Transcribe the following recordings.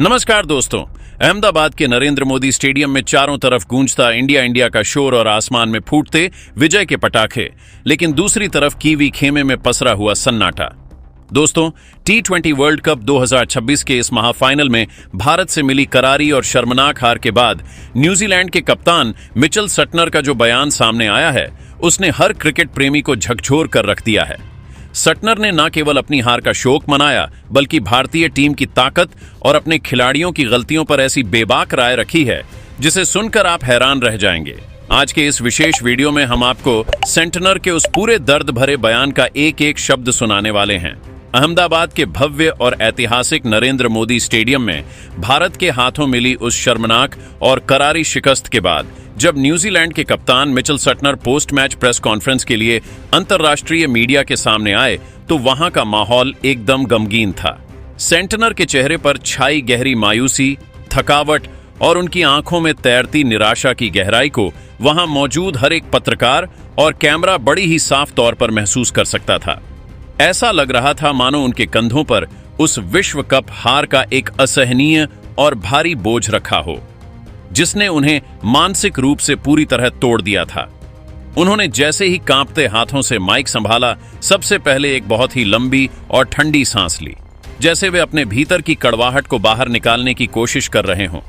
नमस्कार दोस्तों। अहमदाबाद के नरेंद्र मोदी स्टेडियम में चारों तरफ गूंजता इंडिया इंडिया का शोर और आसमान में फूटते विजय के पटाखे, लेकिन दूसरी तरफ कीवी खेमे में पसरा हुआ सन्नाटा। दोस्तों, T20 वर्ल्ड कप 2026 के इस महाफाइनल में भारत से मिली करारी और शर्मनाक हार के बाद न्यूजीलैंड के कप्तान मिचेल सटनर का जो बयान सामने आया है, उसने हर क्रिकेट प्रेमी को झकझोर कर रख दिया है। सटनर ने न केवल अपनी हार का शोक मनाया, बल्कि भारतीय टीम की ताकत और अपने खिलाड़ियों की गलतियों पर ऐसी बेबाक राय रखी है जिसे सुनकर आप हैरान रह जाएंगे। आज के इस विशेष वीडियो में हम आपको सेंटनर के उस पूरे दर्द भरे बयान का एक एक शब्द सुनाने वाले हैं। अहमदाबाद के भव्य और ऐतिहासिक नरेंद्र मोदी स्टेडियम में भारत के हाथों मिली उस शर्मनाक और करारी शिकस्त के बाद जब न्यूजीलैंड के कप्तान Mitchell Santner post match press conference के लिए अंतर्राष्ट्रीय मीडिया के सामने आए, तो वहां का माहौल एकदम गमगीन था। सेंटनर के चेहरे पर छाई गहरी मायूसी, थकावट और उनकी आंखों में तैरती निराशा की गहराई को वहां मौजूद हर एक पत्रकार और कैमरा बड़ी ही साफ तौर पर महसूस कर सकता था। ऐसा लग रहा था मानो उनके कंधों पर उस विश्व कप हार का एक असहनीय और भारी बोझ रखा हो, जिसने उन्हें मानसिक रूप से पूरी तरह तोड़ दिया था। उन्होंने जैसे ही कांपते हाथों से माइक संभाला, सबसे पहले एक बहुत ही लंबी और ठंडी सांस ली, जैसे वे अपने भीतर की कड़वाहट को बाहर निकालने की कोशिश कर रहे हों।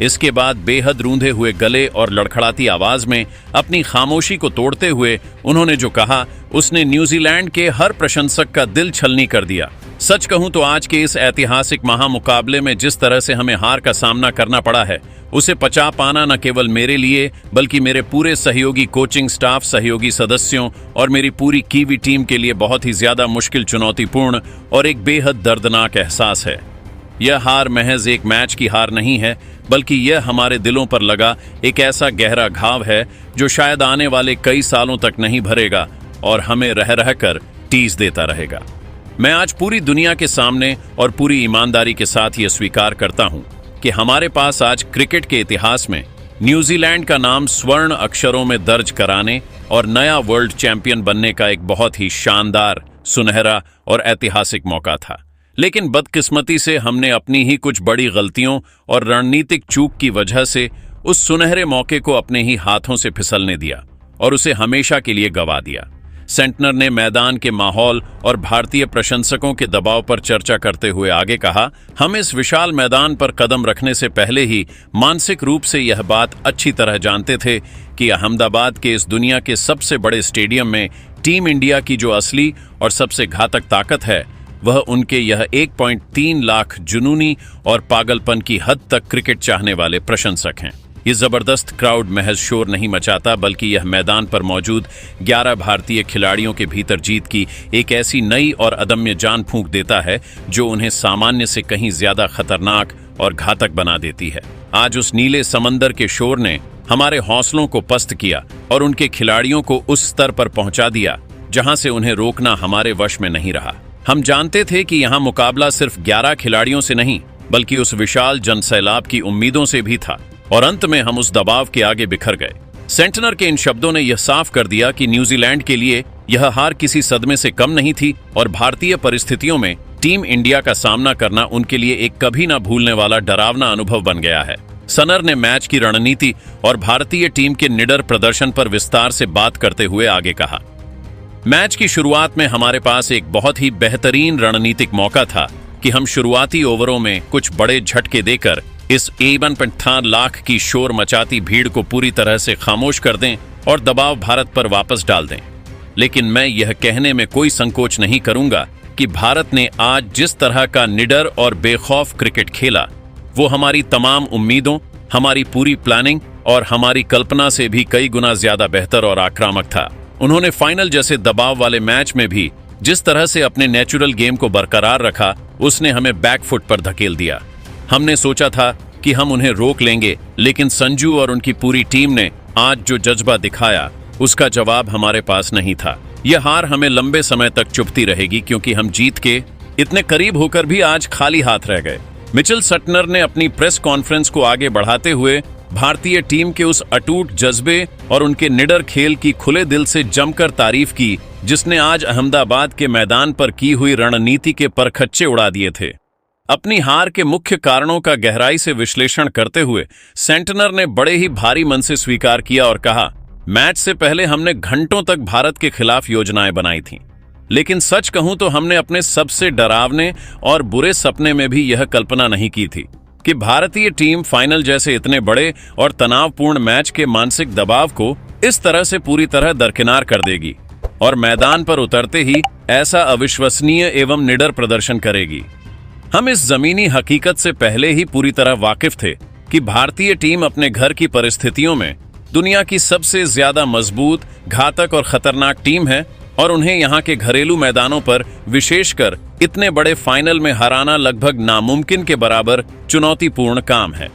इसके बाद बेहद रूंधे हुए गले और लड़खड़ाती आवाज में अपनी खामोशी को तोड़ते हुए उन्होंने जो कहा, उसने न्यूजीलैंड के हर प्रशंसक का दिल छलनी कर दिया। सच कहूं तो आज के इस ऐतिहासिक महामुकाबले में जिस तरह से हमें हार का सामना करना पड़ा है, उसे पचा पाना न केवल मेरे लिए बल्कि मेरे पूरे सहयोगी कोचिंग स्टाफ, सहयोगी सदस्यों और मेरी पूरी कीवी टीम के लिए बहुत ही ज्यादा मुश्किल, चुनौतीपूर्ण और एक बेहद दर्दनाक एहसास है। यह हार महज एक मैच की हार नहीं है, बल्कि यह हमारे दिलों पर लगा एक ऐसा गहरा घाव है जो शायद आने वाले कई सालों तक नहीं भरेगा और हमें रह रह कर टीस देता रहेगा। मैं आज पूरी दुनिया के सामने और पूरी ईमानदारी के साथ यह स्वीकार करता हूं कि हमारे पास आज क्रिकेट के इतिहास में न्यूजीलैंड का नाम स्वर्ण अक्षरों में दर्ज कराने और नया वर्ल्ड चैंपियन बनने का एक बहुत ही शानदार, सुनहरा और ऐतिहासिक मौका था। लेकिन बदकिस्मती से हमने अपनी ही कुछ बड़ी गलतियों और रणनीतिक चूक की वजह से उस सुनहरे मौके को अपने ही हाथों से फिसलने दिया और उसे हमेशा के लिए गंवा दिया। सेंटनर ने मैदान के माहौल और भारतीय प्रशंसकों के दबाव पर चर्चा करते हुए आगे कहा, हम इस विशाल मैदान पर कदम रखने से पहले ही मानसिक रूप से यह बात अच्छी तरह जानते थे कि अहमदाबाद के इस दुनिया के सबसे बड़े स्टेडियम में टीम इंडिया की जो असली और सबसे घातक ताकत है, वह उनके यह 1.3 लाख जुनूनी और पागलपन की हद तक क्रिकेट चाहने वाले प्रशंसक हैं। ये जबरदस्त क्राउड महज शोर नहीं मचाता, बल्कि यह मैदान पर मौजूद 11 भारतीय खिलाड़ियों के भीतर जीत की एक ऐसी नई और अदम्य जान फूंक देता है जो उन्हें सामान्य से कहीं ज्यादा खतरनाक और घातक बना देती है। आज उस नीले समंदर के शोर ने हमारे हौसलों को पस्त किया और उनके खिलाड़ियों को उस स्तर पर पहुंचा दिया जहां से उन्हें रोकना हमारे वश में नहीं रहा। हम जानते थे कि यहां मुकाबला सिर्फ 11 खिलाड़ियों से नहीं, बल्कि उस विशाल जनसैलाब की उम्मीदों से भी था, और अंत में हम उस दबाव के आगे बिखर गए। सेंटनर के इन शब्दों ने यह साफ कर दिया कि न्यूजीलैंड के लिए यह हार किसी सदमे से कम नहीं थी और भारतीय परिस्थितियों में टीम इंडिया का सामना करना उनके लिए एक कभी न भूलने वाला डरावना अनुभव बन गया है। सनर ने मैच की रणनीति और भारतीय टीम के निडर प्रदर्शन पर विस्तार से बात करते हुए आगे कहा, मैच की शुरुआत में हमारे पास एक बहुत ही बेहतरीन रणनीतिक मौका था कि हम शुरुआती ओवरों में कुछ बड़े झटके देकर इस 1.3 लाख की शोर मचाती भीड़ को पूरी तरह से खामोश कर दें और दबाव भारत पर वापस डाल दें। लेकिन मैं यह कहने में कोई संकोच नहीं करूंगा कि भारत ने आज जिस तरह का निडर और बेखौफ क्रिकेट खेला, वो हमारी तमाम उम्मीदों, हमारी पूरी प्लानिंग और हमारी कल्पना से भी कई गुना ज्यादा बेहतर और आक्रामक था। उन्होंने फाइनल जैसे दबाव वाले मैच में भी जिस तरह से अपने नेचुरल गेम को बरकरार रखा, उसने हमें बैकफुट पर धकेल दिया। हमने सोचा था कि हम उन्हें रोक लेंगे, लेकिन संजू और उनकी पूरी टीम ने आज जो जज्बा दिखाया, उसका जवाब हमारे पास नहीं था। यह हार हमें लंबे समय तक चुभती रहेगी, क्योंकि हम जीत के इतने करीब होकर भी आज खाली हाथ रह गए। मिचेल सटनर ने अपनी प्रेस कॉन्फ्रेंस को आगे बढ़ाते हुए भारतीय टीम के उस अटूट जज्बे और उनके निडर खेल की खुले दिल से जमकर तारीफ की, जिसने आज अहमदाबाद के मैदान पर की हुई रणनीति के परखच्चे उड़ा दिए थे। अपनी हार के मुख्य कारणों का गहराई से विश्लेषण करते हुए सेंटनर ने बड़े ही भारी मन से स्वीकार किया और कहा, मैच से पहले हमने घंटों तक भारत के खिलाफ योजनाएं बनाई थीं, लेकिन सच कहूं तो हमने अपने सबसे डरावने और बुरे सपने में भी यह कल्पना नहीं की थी कि भारतीय टीम फाइनल जैसे इतने बड़े और तनावपूर्ण मैच के मानसिक दबाव को इस तरह से पूरी तरह दरकिनार कर देगी और मैदान पर उतरते ही ऐसा अविश्वसनीय एवं निडर प्रदर्शन करेगी। हम इस जमीनी हकीकत से पहले ही पूरी तरह वाकिफ थे कि भारतीय टीम अपने घर की परिस्थितियों में दुनिया की सबसे ज्यादा मजबूत, घातक और खतरनाक टीम है और उन्हें यहाँ के घरेलू मैदानों पर विशेषकर इतने बड़े फाइनल में हराना लगभग नामुमकिन के बराबर चुनौतीपूर्ण काम है।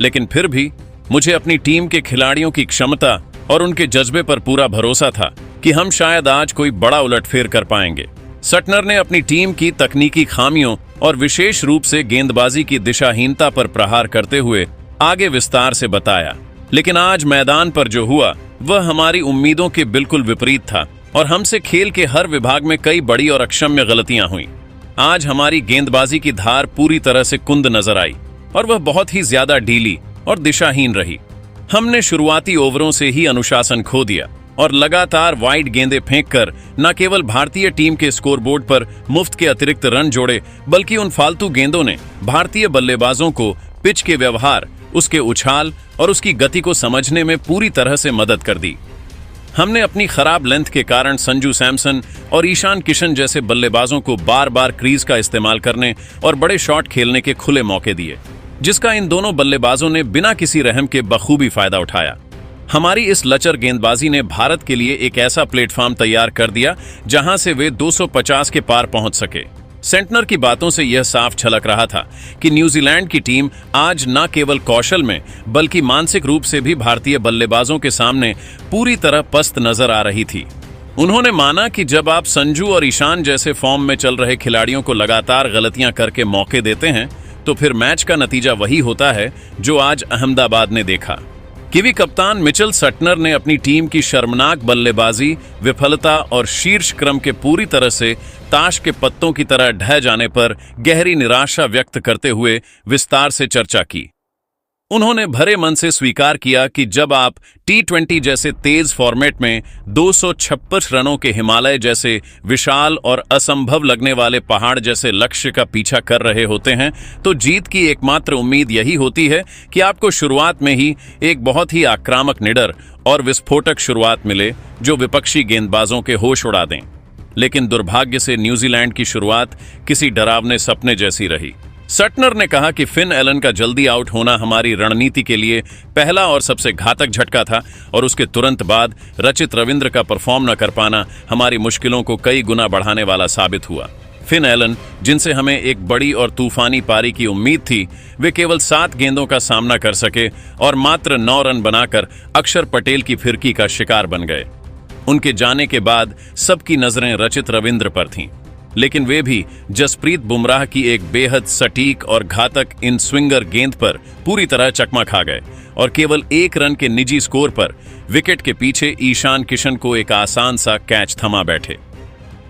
लेकिन फिर भी मुझे अपनी टीम के खिलाड़ियों की क्षमता और उनके जज्बे पर पूरा भरोसा था कि हम शायद आज कोई बड़ा उलटफेर कर पाएंगे। सटनर ने अपनी टीम की तकनीकी खामियों और विशेष रूप से गेंदबाजी की दिशाहीनता पर प्रहार करते हुए आगे विस्तार से बताया, लेकिन आज मैदान पर जो हुआ वह हमारी उम्मीदों के बिल्कुल विपरीत था और हमसे खेल के हर विभाग में कई बड़ी और अक्षम्य गलतियां हुई। आज हमारी गेंदबाजी की धार पूरी तरह से कुंद नजर आई और वह बहुत ही ज्यादा ढीली और दिशाहीन रही। हमने शुरुआती ओवरों से ही अनुशासन खो दिया और लगातार वाइड गेंदें फेंककर न केवल भारतीय टीम के स्कोरबोर्ड पर मुफ्त के अतिरिक्त रन जोड़े, बल्कि उन फालतू गेंदों ने भारतीय बल्लेबाजों को पिच के व्यवहार, उसके उछाल और उसकी गति को समझने में पूरी तरह से मदद कर दी। हमने अपनी खराब लेंथ के कारण संजू सैमसन और ईशान किशन जैसे बल्लेबाजों को बार बार क्रीज का इस्तेमाल करने और बड़े शॉट खेलने के खुले मौके दिए, जिसका इन दोनों बल्लेबाजों ने बिना किसी रहम के बखूबी फायदा उठाया। हमारी इस लचर गेंदबाजी ने भारत के लिए एक ऐसा प्लेटफॉर्म तैयार कर दिया जहां से वे 250 के पार पहुंच सके। सेंटनर की बातों से यह साफ झलक रहा था कि न्यूजीलैंड की टीम आज न केवल कौशल में बल्कि मानसिक रूप से भी भारतीय बल्लेबाजों के सामने पूरी तरह पस्त नजर आ रही थी। उन्होंने माना कि जब आप संजू और ईशान जैसे फॉर्म में चल रहे खिलाड़ियों को लगातार गलतियां करके मौके देते हैं तो फिर मैच का नतीजा वही होता है जो आज अहमदाबाद ने देखा। कीवी कप्तान मिचेल सटनर ने अपनी टीम की शर्मनाक बल्लेबाजी, विफलता और शीर्ष क्रम के पूरी तरह से ताश के पत्तों की तरह ढह जाने पर गहरी निराशा व्यक्त करते हुए विस्तार से चर्चा की। उन्होंने भरे मन से स्वीकार किया कि जब आप T20 जैसे तेज फॉर्मेट में 256 रनों के हिमालय जैसे विशाल और असंभव लगने वाले पहाड़ जैसे लक्ष्य का पीछा कर रहे होते हैं तो जीत की एकमात्र उम्मीद यही होती है कि आपको शुरुआत में ही एक बहुत ही आक्रामक, निडर और विस्फोटक शुरुआत मिले जो विपक्षी गेंदबाजों के होश उड़ा दें। लेकिन दुर्भाग्य से न्यूजीलैंड की शुरुआत किसी डरावने सपने जैसी रही। सटनर ने कहा कि फिन एलन का जल्दी आउट होना हमारी रणनीति के लिए पहला और सबसे घातक झटका था और उसके तुरंत बाद रचित रविंद्र का परफॉर्म न कर पाना हमारी मुश्किलों को कई गुना बढ़ाने वाला साबित हुआ। फिन एलन, जिनसे हमें एक बड़ी और तूफानी पारी की उम्मीद थी, वे केवल 7 गेंदों का सामना कर सके और मात्र 9 रन बनाकर अक्षर पटेल की फिरकी का शिकार बन गए। उनके जाने के बाद सबकी नजरें रचित रविंद्र पर थीं, लेकिन वे भी जसप्रीत बुमराह की एक बेहद सटीक और घातक इन स्विंगर गेंद पर पूरी तरह चकमा खा गए और केवल 1 रन के निजी स्कोर पर विकेट के पीछे ईशान किशन को एक आसान सा कैच थमा बैठे।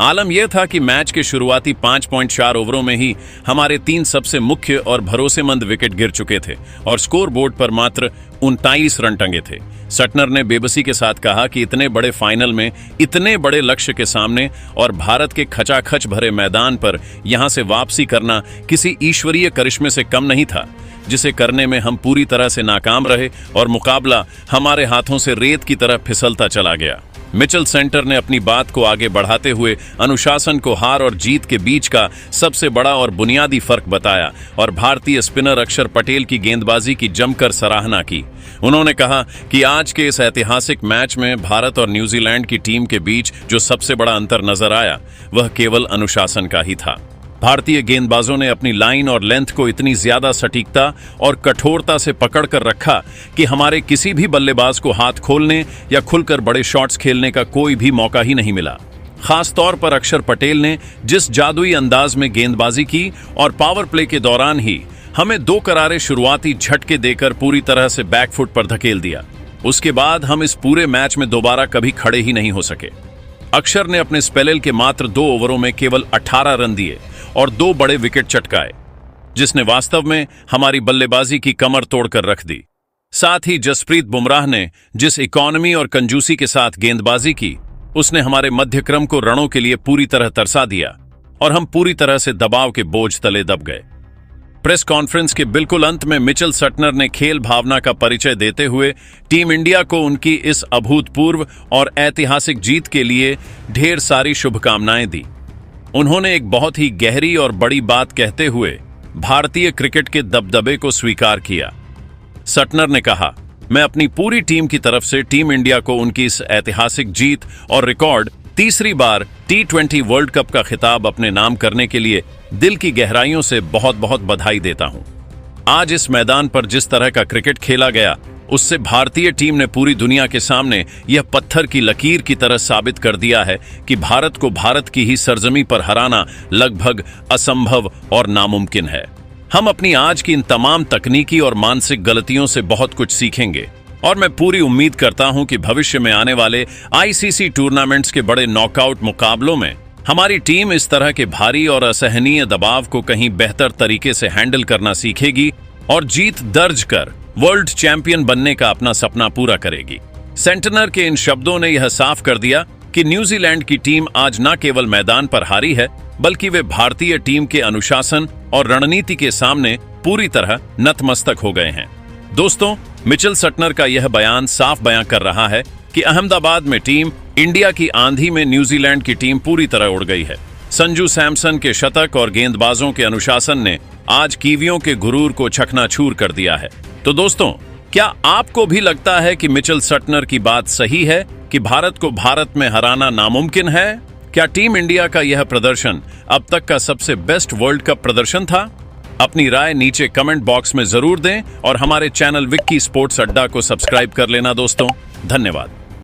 आलम यह था कि मैच के शुरुआती 5.4 ओवरों में ही हमारे 3 सबसे मुख्य और भरोसेमंद विकेट गिर चुके थे और स्कोर बोर्ड पर मात्र 39 रन टंगे थे। सटनर ने बेबसी के साथ कहा कि इतने बड़े फाइनल में, इतने बड़े लक्ष्य के सामने और भारत के खचाखच भरे मैदान पर यहां से वापसी करना किसी ईश्वरीय करिश्मे से कम नहीं था, जिसे करने में हम पूरी तरह से नाकाम रहे और मुकाबला हमारे हाथों से रेत की तरह फिसलता चला गया। मिचेल सेंटर ने अपनी बात को आगे बढ़ाते हुए अनुशासन को हार और जीत के बीच का सबसे बड़ा और बुनियादी फर्क बताया और भारतीय स्पिनर अक्षर पटेल की गेंदबाजी की जमकर सराहना की। उन्होंने कहा कि आज के इस ऐतिहासिक मैच में भारत और न्यूजीलैंड की टीम के बीच जो सबसे बड़ा अंतर नजर आया वह केवल अनुशासन का ही था। भारतीय गेंदबाजों ने अपनी लाइन और लेंथ को इतनी ज्यादा सटीकता और कठोरता से पकड़ कर रखा कि हमारे किसी भी बल्लेबाज को हाथ खोलने या खुलकर बड़े शॉट्स खेलने का कोई भी मौका ही नहीं मिला। खास तौर पर अक्षर पटेल ने जिस जादुई अंदाज में गेंदबाजी की और पावर प्ले के दौरान ही हमें 2 करारे शुरुआती झटके देकर पूरी तरह से बैकफुट पर धकेल दिया। उसके बाद हम इस पूरे मैच में दोबारा कभी खड़े ही नहीं हो सके। अक्षर ने अपने स्पेल के मात्र 2 ओवरों में केवल 18 रन दिए और 2 बड़े विकेट चटकाए। जिसने वास्तव में हमारी बल्लेबाजी की कमर तोड़कर रख दी। साथ ही जसप्रीत बुमराह ने जिस इकॉनमी और कंजूसी के साथ गेंदबाजी की, उसने हमारे मध्यक्रम को रणों के लिए पूरी तरह तरसा दिया और हम पूरी तरह से दबाव के बोझ तले दब गए। प्रेस कॉन्फ्रेंस के बिल्कुल अंत में मिचेल सटनर ने खेल भावना का परिचय देते हुए टीम इंडिया को उनकी इस अभूतपूर्व और ऐतिहासिक जीत के लिए ढेर सारी शुभकामनाएं दी। उन्होंने एक बहुत ही गहरी और बड़ी बात कहते हुए भारतीय क्रिकेट के दबदबे को स्वीकार किया। सटनर ने कहा, मैं अपनी पूरी टीम की तरफ से टीम इंडिया को उनकी इस ऐतिहासिक जीत और रिकॉर्ड तीसरी बार T20 वर्ल्ड कप का खिताब अपने नाम करने के लिए दिल की गहराइयों से बहुत बहुत बधाई देता हूं। आज इस मैदान पर जिस तरह का क्रिकेट खेला गया, उससे भारतीय टीम ने पूरी दुनिया के सामने यह पत्थर की लकीर की तरह साबित कर दिया है कि भारत को भारत की ही सरजमी पर हराना लगभग असंभव और नामुमकिन है। हम अपनी आज की इन तमाम तकनीकी और मानसिक गलतियों से बहुत कुछ सीखेंगे और मैं पूरी उम्मीद करता हूं कि भविष्य में आने वाले आईसीसी टूर्नामेंट्स के बड़े नॉकआउट मुकाबलों में हमारी टीम इस तरह के भारी और असहनीय दबाव को कहीं बेहतर तरीके से हैंडल करना सीखेगी और जीत दर्ज कर वर्ल्ड चैंपियन बनने का अपना सपना पूरा करेगी। सेंटनर के इन शब्दों ने यह साफ कर दिया कि न्यूजीलैंड की टीम आज न केवल मैदान पर हारी है, बल्कि वे भारतीय टीम के अनुशासन और रणनीति के सामने पूरी तरह नतमस्तक हो गए हैं। दोस्तों, मिचेल सटनर का यह बयान साफ बयां कर रहा है कि अहमदाबाद में टीम इंडिया की आंधी में न्यूजीलैंड की टीम पूरी तरह उड़ गई है। संजू सैमसन के शतक और गेंदबाजों के अनुशासन ने आज कीवियों के गुरूर को चकनाचूर कर दिया है। तो दोस्तों, क्या आपको भी लगता है कि मिचेल सटनर की बात सही है कि भारत को भारत में हराना नामुमकिन है? क्या टीम इंडिया का यह प्रदर्शन अब तक का सबसे बेस्ट वर्ल्ड कप प्रदर्शन था? अपनी राय नीचे कमेंट बॉक्स में जरूर दें और हमारे चैनल विक्की स्पोर्ट्स अड्डा को सब्सक्राइब कर लेना दोस्तों। धन्यवाद।